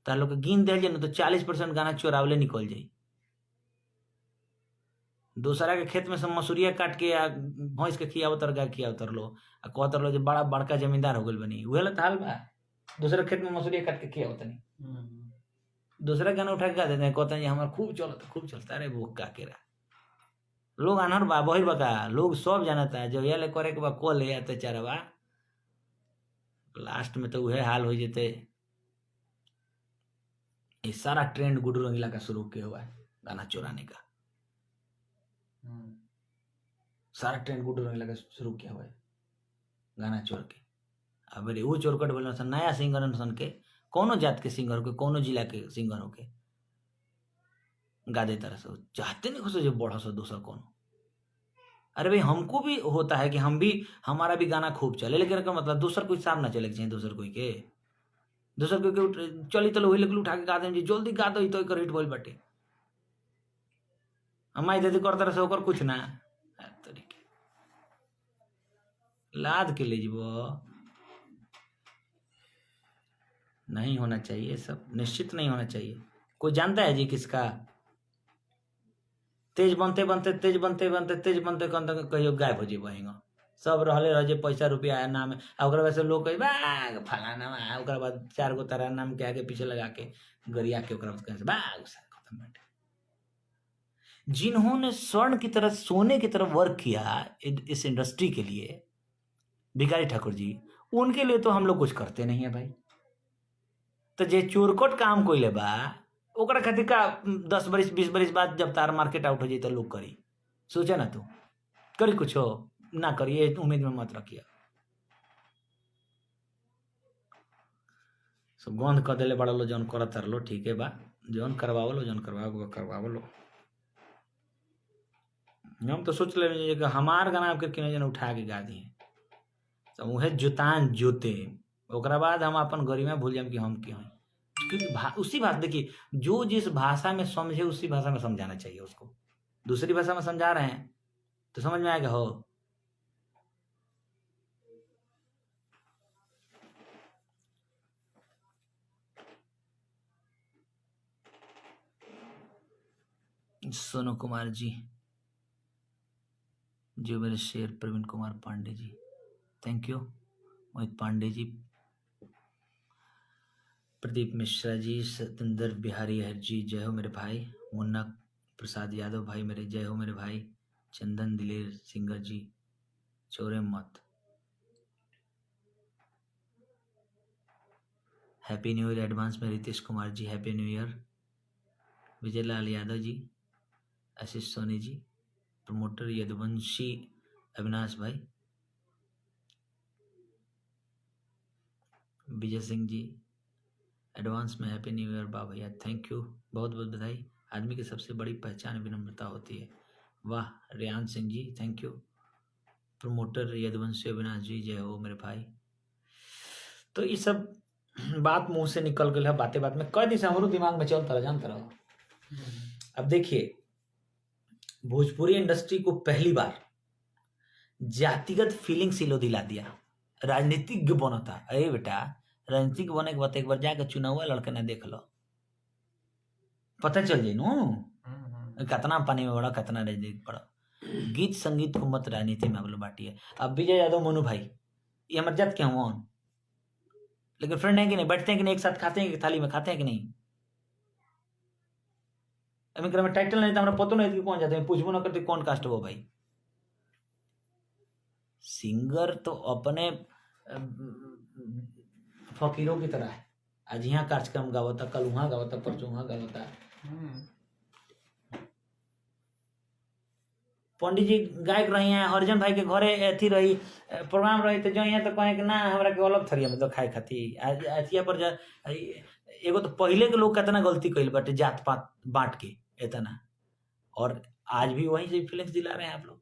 तार लोग गिन दिल जाए ना तो 40% गाना चोरावले निकल जाये, दूसरा के खेत में सब मसूरिया काट के या भैंस के खिया उतर गा खिया उतर लो आ कहतर लो जो बड़ा बड़का जमींदार हो गल बनी उहे लत हाल बा, दूसरा खेत में मसूरिया काट के खिया उतनी दूसरा गाना उठा के गा देते हैं, कहते हैं हमारा खूब चलता अरे वो का के लोग अनहर बा बहिर बका लोग सब जानता है जो ये करे के बा को ले आते चारवा, लास्ट में तो वह हाल हो जेते। ये सारा ट्रेंड गुडू रंगीला का शुरू किया हुआ है गाना चोराने का, सारा ट्रेंड गुडू रंगीला का शुरू किया हुआ है गाना चोर के। अब वो चोरकट बोल नया सिंगर सन के कोनो जात के सिंगर हो के कोनो जिला के सिंगर हो के गा देता रहा, चाहते नहीं खुश जो बढ़ा सो दूसरा कौन। अरे भाई हमको भी होता है कि हम भी हमारा भी गाना खूब चले, लेकिन क्या मतलब दूसर कोई सामना चले चाहिए, दूसर कोई के चली तो वही उठा के गा दे जल्दी गा दो तो हिट बोल बटे हमारी दीदी करता रहे कुछ ना तरीके। लाद के ले जीबो, नहीं होना चाहिए, सब निश्चित नहीं होना चाहिए। कोई जानता है जी किसका? तेज बनते बनते तेज बनते बनते तेज बनते बनते कहियो गायब हो जेबो हिंगा, सब रहले रह जे पैसा रुपया आया नाम आ ओकरा बाद से लोग कहे बाग फलाना आ, ओकरा बाद 4 गो तारा नाम के आगे पीछे लगा के गरिया के ओकरा बाद कहे से बाग सारा खत्म बाटे। जिन्होंने स्वर्ण की तरह सोने की तरह वर्क किया इस इंडस्ट्री के लिए, भिखारी ठाकुर जी, उनके लिए तो हम लोग कुछ करते नहीं है भाई। तो जे चोरकट काम कोई ले बा ओकरा खातिर का 10 बरिस 20 बरिस बाद जब तार मार्केट आउट हो जाए तो लोग करी, सोचे ना तू करी कुछ हो ना करी, ये उम्मीद में मत रखिए। सब गंध कर दिले बड़ा लो जौन करत लो, ठीक है बा, जौन करवावो लो, जौन करवावो लो। हम तो सोच ले कि हमार गाना करके जन उठा के गा दिए तो उहे जुतान जोते, ओकरा बाद हम अपन गरिमा भूल जाए कि हम क्यों हैं। क्योंकि उसी भाषा, देखिए जो जिस भाषा में समझे उसी भाषा में समझाना चाहिए उसको। दूसरी भाषा में समझा रहे हैं तो समझ में आएगा हो। सोनू कुमार जी, जो मेरे शेर, प्रवीण कुमार पांडे जी, थैंक यू। मोहित पांडे जी, प्रदीप मिश्रा जी, सतेंद्र बिहारी हर जी, जय हो मेरे भाई। मुन्ना प्रसाद यादव भाई मेरे, जय हो मेरे भाई। चंदन दिलेर सिंगर जी, चोरे मत। हैप्पी न्यू ईयर एडवांस में Ritesh Kumar ji, happy new year. विजय लाल यादव जी, आशीष सोनी जी, प्रमोटर यदुवंशी अविनाश भाई, विजय सिंह जी, एडवांस में हैप्पी न्यू ईयर बा भैया, थैंक यू, बहुत बहुत बधाई। आदमी की सबसे बड़ी पहचान विनम्रता होती है, वाह। Rehan Singh ji, thank you. Promoter Yaduvanshi Avinash ji, जय हो मेरे भाई। तो ये सब बात मुंह से निकल गई है, बातें बात में कई दिन से हमारे दिमाग में चलता रहा, जानता रहो। अब देखिए भोजपुरी इंडस्ट्री को पहली बार जातिगत फीलिंग सिलो दिला दिया, राजनीतिज्ञ बना था। अरे बेटा राजनीतिक बने के बाद एक बार जाकर चुनाव लड़के ने देख लो, पता चल जाए नो कितना पानी में बड़ा, कितना राजनीतिक बड़ा। गीत संगीत को मत राजनीति में बोलो बांटिए। अब विजय यादव मोनू भाई ये हमारे जात क्या हुआ, लेकिन फ्रेंड है कि नहीं, बैठते हैं कि नहीं, एक साथ खाते हैं कि थाली में खाते हैं कि नहीं। अभी में टाइटल नहीं था, हमारा पता नहीं कौन जाते हैं, पूछबो ना करते कौन कास्ट हो भाई। सिंगर तो अपने फकीरों की तरह है, आज यहाँ कार्यक्रम गावता, कल वहां गावता, परसों वहां गावता। पंडित जी गायक रही हैं, हरिजन भाई के घरे अथी रही प्रोग्राम रही तो जो यहाँ तो कहे कि ना हमरा के अलग थरिया में तो खाए खाती अथिया पर एगो तो पहले के लोग कितना गलती कइल बाटे जात पात बांट के इतना, और आज भी वही से फीलिंग्स दिला रहे हैं आप लोग।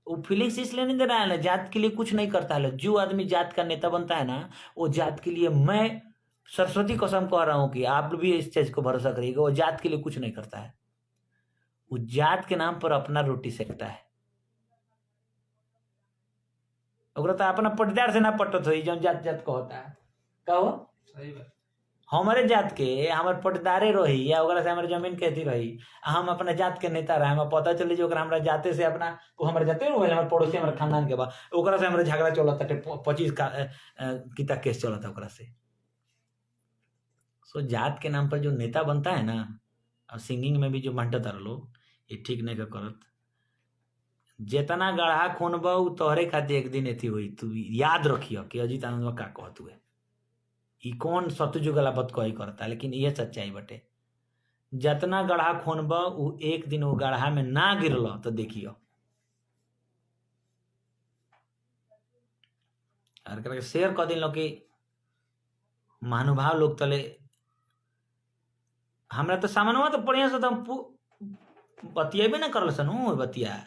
वो फीलिंग्स इसलिए नहीं दे रहा है ना, जात के लिए कुछ नहीं करता है। जो आदमी जात का नेता बनता है ना, वो जात के लिए, मैं सरस्वती कसम कह रहा हूँ कि आप भी इस चीज को भरोसा करिएगा, वो जात के लिए कुछ नहीं करता है। वो जात के नाम पर अपना रोटी सेकता है। ओकरा तो अपना पटदार से ना पटत हो, जो जात जात कहता है कहो सही बात। हमारे जात के हमारे पटदारे रही या ओकरा से हमारे जमीन कहती रही, हम अपना जात के नेता रहे, हमें पता चले जो हमरा जाते से अपना वो हमारे जाते हो हमारे पड़ोसी हमारे खानदान के बाद ओकरा से हमारे झगड़ा चलता है, 25 का किता केस चलता ओकरा से। सो जात के नाम पर जो नेता बनता है ना, अब सिंगिंग में भी जो मंटत रह लो, ये ठीक नहीं करत। जितना गढ़ा खूनबा तोहरे खातिर एक दिन एथी हुई, तू याद रखियो कि अजीत आनंद का कहत हुए ई कौन सतुजु गलापत कही करता, लेकिन ये सच्चाई बटे। जितना गढ़ा खूनबा वो एक दिन वो गढ़ा में ना गिरल तो देखियो। और करके शेयर कर दिन लो कि महानुभाव लोग तले हमरा तो सामानवा तो बढ़िया से तो बतियाबे ना करल सनु, बतिया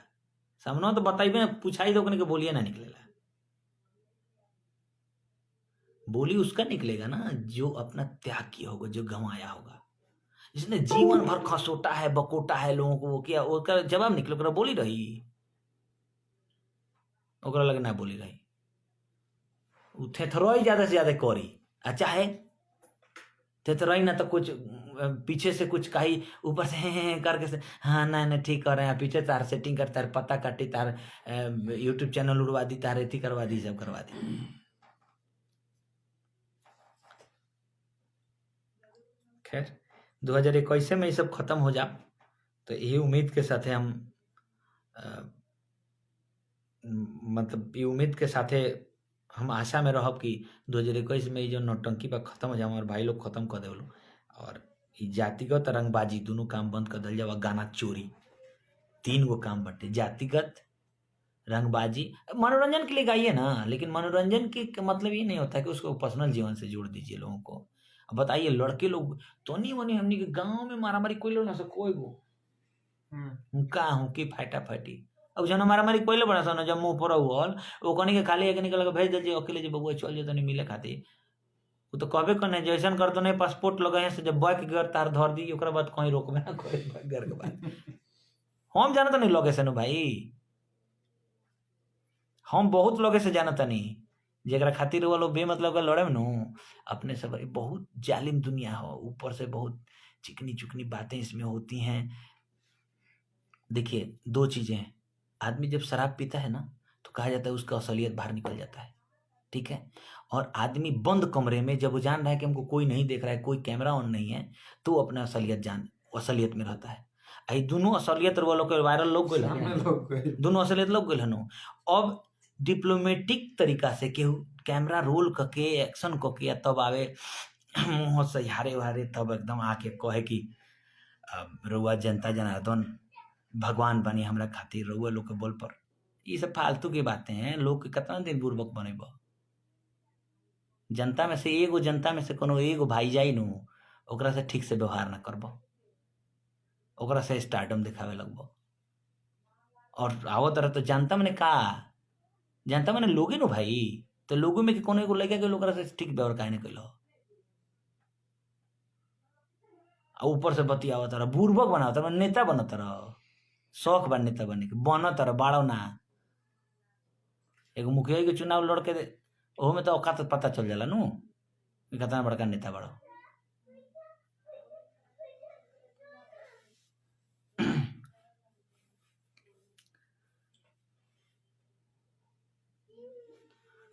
सामने तो बताइबे ना, पूछाई तो के बोलिए ना निकलेला। बोली उसका निकलेगा ना जो अपना त्याग किया होगा, जो गंवाया होगा, जिसने जीवन भर खसोटा है, बकोटा है लोगों को, वो क्या उसका जवाब निकले, बोली रही ओकरा लगे ना बोली रही। थेथरोई ज़्यादा से ज़्यादा करी अच्छा है थेथरोई ना तो कुछ पीछे से कुछ कही ऊपर से हैं करके से हाँ नहीं नहीं ठीक कर रहे हैं पीछे तार सेटिंग कर तार पता काटी तार यूट्यूब चैनल उड़वा दी तार एथी करवा दी सब करवा दी। खैर 2021 में ये सब खत्म हो जा तो यही उम्मीद के साथ हम मतलब ये उम्मीद के साथ हम आशा में रहब कि 2021 में जो नौटंकी पर खत्म हो जाए और भाई लोग खत्म कर देवलो और जातिगत रंगबाजी दोनों काम बंद कर दिल जावा गाना चोरी 3 गो काम बटे जातिगत रंगबाजी मनोरंजन के लिए गाइए ना लेकिन मनोरंजन के मतलब ये नहीं होता है कि उसको पर्सनल जीवन से जोड़ दीजिए लोगों को। अब बताइए लड़के लोग तो नहीं बने हमने के गाँव में मारामारी कोई लोग ना सो कोई गो का हूँ कि फाटा फाटी अब जन मारामारी पहले बड़ा सा जब मुँह पर हुआ वो कनी के खाली एक निकल के भेज दीजिए अकेले जो बबुआ चल जाते नहीं मिले खातिर वो तो कबे कने जैसन कर तो नहीं पासपोर्ट लगे से जब बैक गर तार धर दी ओकरा बाद कहीं रोकबे ना करे घर के बाद हम जाना तो नहीं लगे से भाई हम बहुत लोगे से जाना नहीं जरा खातिर वो लोग बेमतलब का लड़े नु अपने सब बहुत जालिम दुनिया हो ऊपर से बहुत चिकनी चुकनी बातें इसमें होती हैं। देखिए 2 चीजें हैं आदमी जब शराब पीता है ना तो कहा जाता है उसका असलियत बाहर निकल जाता है ठीक है और आदमी बंद कमरे में जब वो जान रहा है कि हमको कोई नहीं देख रहा है कोई कैमरा ऑन नहीं है तो वो अपना असलियत में रहता है। आई दोनों असलियत वालों के वायरल लोग गए दोनों असलियत लोग गए अब डिप्लोमेटिक तरीका से केहू कैमरा रोल करके एक्शन करके तब आवे मुँह से हारे हारे तब एकदम आके कहे कि रउआ जनता जनार्दन भगवान बनी हमरा खातिर रउआ लोग के बोल पर ये सब फालतू की बातें हैं। लोग के कितना दिन बुर्बक बनेब जनता में से एगो जनता में से कोनो एगो भाई जाई नु ओकरा से ठीक से व्यवहार ना करब ओकरा से स्टार्डम दिखावे लगब और आवत रह तो जनता मैंने का जनता मैंने लोगे नु भाई तो लोगों में कोनो एगो लगे के लोग से ठीक व्यवहार काहे नहीं कैलो ऊपर से बतियावत रह बुर्बक बनावत रह नेता बनत रह शौक बा नेता बने के बनत रह बाड़ो ना एगो मुखिया के चुनाव लड़ के ओहो में तो औकात पता चल जाला नु कितना बड़का नेता बड़ो।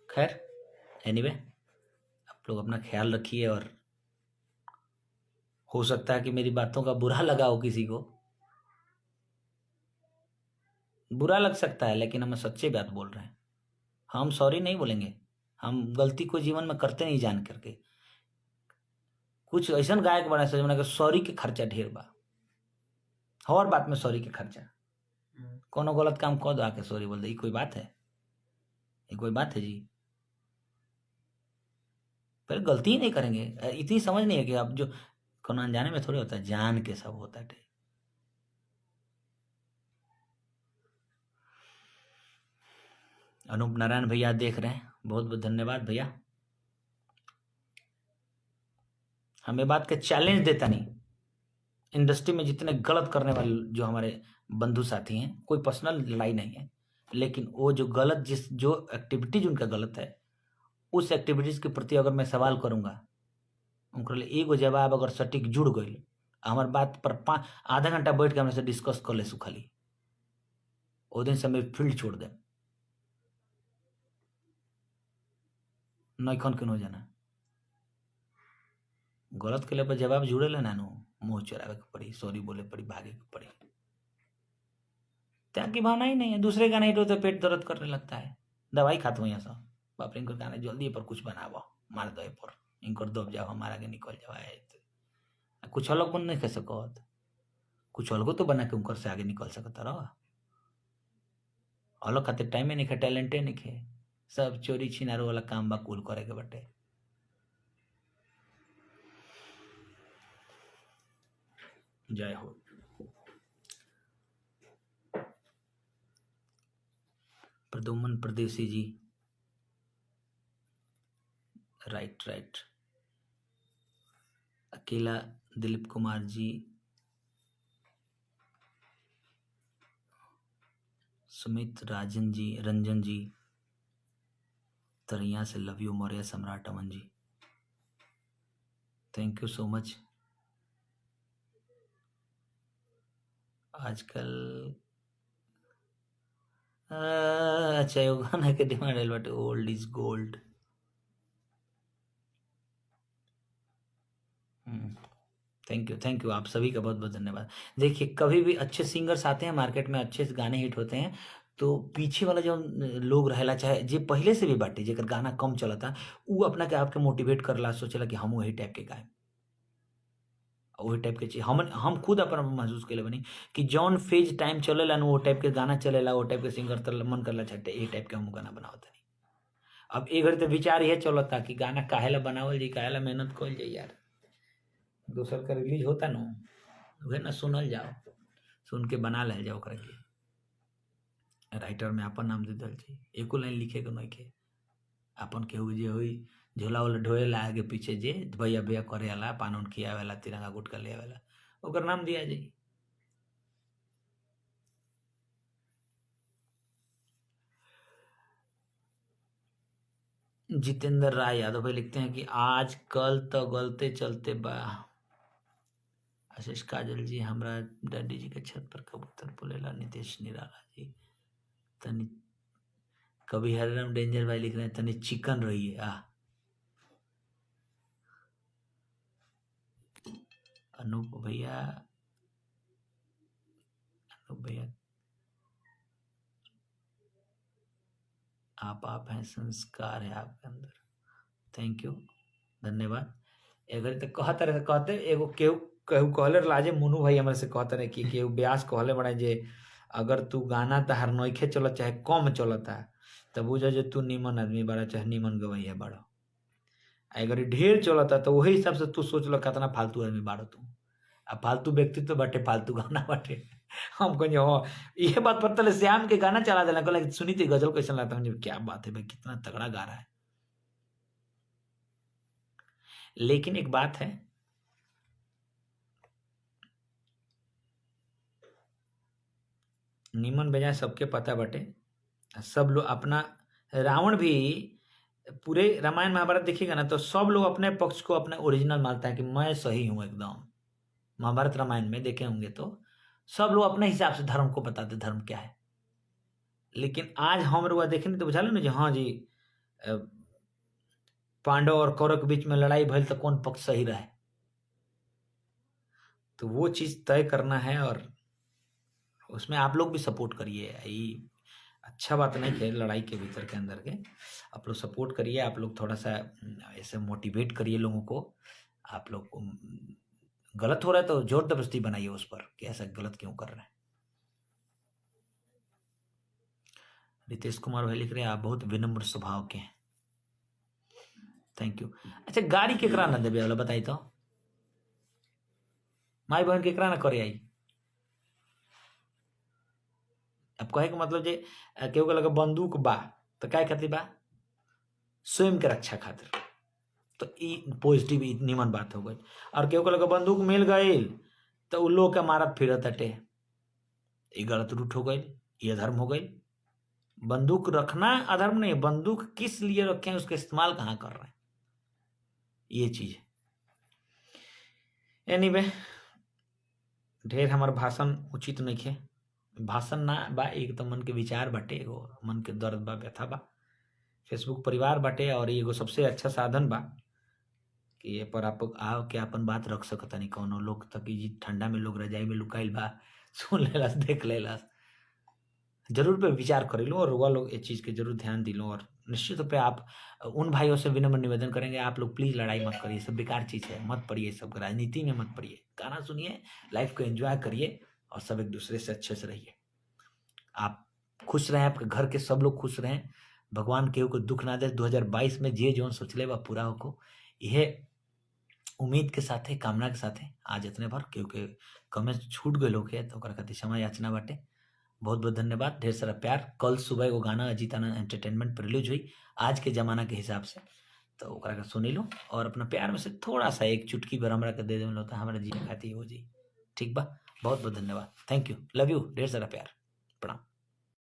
खैर एनीवे आप लोग अपना ख्याल रखिए और हो सकता है कि मेरी बातों का बुरा लगा हो किसी को बुरा लग सकता है लेकिन हम सच्ची बात बोल रहे हैं। हम सॉरी नहीं बोलेंगे हम गलती को जीवन में करते नहीं जान करके कुछ ऐसा गायक बना समझना कि सॉरी के खर्चा ढेर बा हर बात में सॉरी के खर्चा कोनो गलत काम कर दो आके सॉरी बोल दे कोई बात है ये कोई बात है जी पर गलती ही नहीं करेंगे इतनी समझ नहीं है कि आप जो कोनो अनजाने में थोड़ी होता है जान के सब होता है। अनूप नारायण भैया देख रहे हैं बहुत बहुत धन्यवाद भैया हमें बात का चैलेंज देता नहीं इंडस्ट्री में जितने गलत करने वाले जो हमारे बंधु साथी हैं कोई पर्सनल लड़ाई नहीं है लेकिन वो जो गलत जो एक्टिविटीज उनका गलत है उस एक्टिविटीज के प्रति अगर मैं सवाल करूंगा उनके लिए एगो जवाब अगर सटीक जुड़ गई हमारे बात पर आधा घंटा बैठ के हमने से डिस्कस कर ले सुखाली वो दिन से मैं फील्ड छोड़ दे नईखन क्यों हो जाना गलत के लिए पर जवाब जुड़े लेना नु मुंह चुरावे के पड़ी सॉरी बोले पड़ी भागे के पड़ी त्याग की भावना ही नहीं है दूसरे का नहीं तो पेट दर्द करने लगता है दवाई खाते हुए सब बाप रे इनको गाना जल्दी पर कुछ बनावा मार दो पर इनको दब जाओ हमारा आगे निकल जाओ कुछ अलग बन नहीं कर सकत कुछ अलग तो बना के उनकर से आगे निकल सकता रहा अलग खातिर टाइम नहीं खे टैलेंटे नहीं खे सब चोरी छिनारो वाला काम बा कुल करे के बटे। जय हो। प्रदुमन परदेसी जी राइट अकेला दिलीप कुमार जी सुमित रंजन जी तरैया से लव यू मौर्य सम्राट Aman ji, thank you so much. आजकल अच्छा एगो गाना के डिमांड आइल बाटे, old is gold. Thank you आप सभी का बहुत बहुत धन्यवाद। देखिए कभी भी अच्छे सिंगर्स आते हैं मार्केट में, अच्छे गाने हिट होते हैं, तो पीछे वाला जो लोग रहेला, चाहे जे पहले से भी बाटे जेकर गाना कम चलता, उ अपना के आपके मोटिवेट करला, सोचेला कि हम वही टाइप के गाए, वही टाइप के चीज हम खुद अपन महसूस कैले बनी कि जौन फेज टाइम चलेला न, वो टाइप के गाना चलेला, वो टाइप के सिंगर तर मन करला चाहते ये टाइप के हम गाना बनावत नहीं। अब ए घड़ी तो विचार ये चलता कि गाना काहेला बनावल जी, काहेला मेहनत कल जाए यार, दोसर का रिलीज होता न, वह ना सुनल जाओ, सुन के बना ले जाओ करके। राइटर में अपन नाम दे दल चाहिए, एको लाइन लिखे के नहीं के, अपन केहू जे हुई झोला वाला ढोएला आगे पीछे जे भैया भैया करे वाला, पान उन खिया वाला, तिरंगा गुटका ले वाला, ओकर नाम दिया जाए। जितेंद्र राय यादव भाई लिखते हैं कि आज कल तो गलते चलते बा। आशीष काजल जी, हमरा डैडी जी के छत पर कबूतर बोलेला। नितेश निराला जी, तनी कभी हरम डेंजर भाई लिख रहे हैं तनी चिकन रही है। अनूप भैया आप हैं, संस्कार है आपके अंदर, थैंक यू धन्यवाद। अगर तो कहते एगो केहू केहू कहले लाजे मुनू भाई हमरे से कहते रहे कि केहू ब्यास कहले बड़े जे अगर तू गाना तो हर नोखे चलत चाहे कम चलता तब बुझ जे तू निमन आदमी बड़ा, चाहे निमन गवैया बड़ा। अगर ढेर चलता तो वही हिसाब से तू सोच लो कितना फालतू आदमी बाड़ो तू, अब फालतू व्यक्ति तो बाटे, फालतू गाना बाटे। हम कहें हो ये बात पता है, श्याम के गाना चला देना, कहला सुनी थी गजल कैसा लगता है, क्या बात है भाई, कितना तगड़ा गा रहा है। लेकिन एक बात है, निमन बेजा सबके पता बटे, सब लोग अपना, रावण भी पूरे रामायण महाभारत देखिएगा ना तो सब लोग अपने पक्ष को अपने ओरिजिनल मानता है कि मैं सही हूं एकदम। महाभारत रामायण में देखे होंगे तो सब लोग अपने हिसाब से धर्म को बताते धर्म क्या है। लेकिन आज हम लोग देखें तो बुझा लो ना जी, हाँ जी पांडव और कौरव के बीच में लड़ाई भइल तो कौन पक्ष सही रहे, तो वो चीज तय करना है और उसमें आप लोग भी सपोर्ट करिए। ये अच्छा बात नहीं है लड़ाई के भीतर के अंदर के, आप लोग सपोर्ट करिए, आप लोग थोड़ा सा ऐसे मोटिवेट करिए लोगों को। आप लोग गलत हो रहा है तो जोर जबरदस्ती बनाइए उस पर कि ऐसा गलत क्यों कर रहे हैं। रितेश कुमार भाई लिख रहे हैं आप बहुत विनम्र स्वभाव के हैं, थैंक यू। अच्छा गाड़ी केकरा ना देवे वाला बताई तो, माई बहन केकरा ना करे आई। अब कहे के मतलब जे केहू के लगे बंदूक बा तो क्या खातिर बा, स्वयं के रक्षा खातिर, तो पॉजिटिव निमन बात हो गई। और केहू के लगे बंदूक मिल गई तो उ लोग के मारत फिरत हटे, ये गलत रूट हो गई, ये अधर्म हो गई। बंदूक रखना अधर्म नहीं, बंदूक किस लिए रखें, उसका इस्तेमाल कहाँ कर रहे हैं, ये चीज। एनीवे ढेर हमार भाषण उचित नहीं है, भाषण ना बा, एक तो मन के विचार बाटे, एगो मन के दर्द बा, व्यथा बा। फेसबुक परिवार बाटे और एगो सबसे अच्छा साधन बा कि ये पर आप आओ के अपन बात रख सकता नहीं। कौनो लोग तक जी ठंडा में लोग रजाई में लुकाइल बा, सुन लेलास देख लेलास, जरूर पे विचार कर लो और वह लोग इस चीज़ के जरूर ध्यान दिलो। और निश्चित रूप पे आप उन भाइयों से विनम्र निवेदन करेंगे, आप लोग प्लीज़ लड़ाई मत करिए, सब बेकार चीज़ है, मत पढ़िए, सब राजनीति में मत पढ़िए, गाना सुनिए, लाइफ को एंजॉय करिए और सब एक दूसरे से अच्छे से रहिए। आप खुश रहें, आपके घर के सब लोग खुश रहें, भगवान केहू को दुख ना दे। 2022 में जे जोन सोचले बा पूरा होको, यह उम्मीद के साथ, कामना के साथ आज इतने भर केहू के कमे छूट गए लोग है तो खातिर क्षमा याचना बाटे। बहुत बहुत धन्यवाद, ढेर सारा प्यार। कल सुबह वो गाना अजीत आनंद एंटरटेनमेंट पर रिलीज हुई आज के जमाना के हिसाब से, तो ओकरा के सुनी लो और अपना प्यार में से थोड़ा सा एक चुटकी भर हमरा के दे दे, हमारा जी खाती हो जी, ठीक बा। बहुत बहुत धन्यवाद, थैंक यू, लव यू, ढेर सारा प्यार।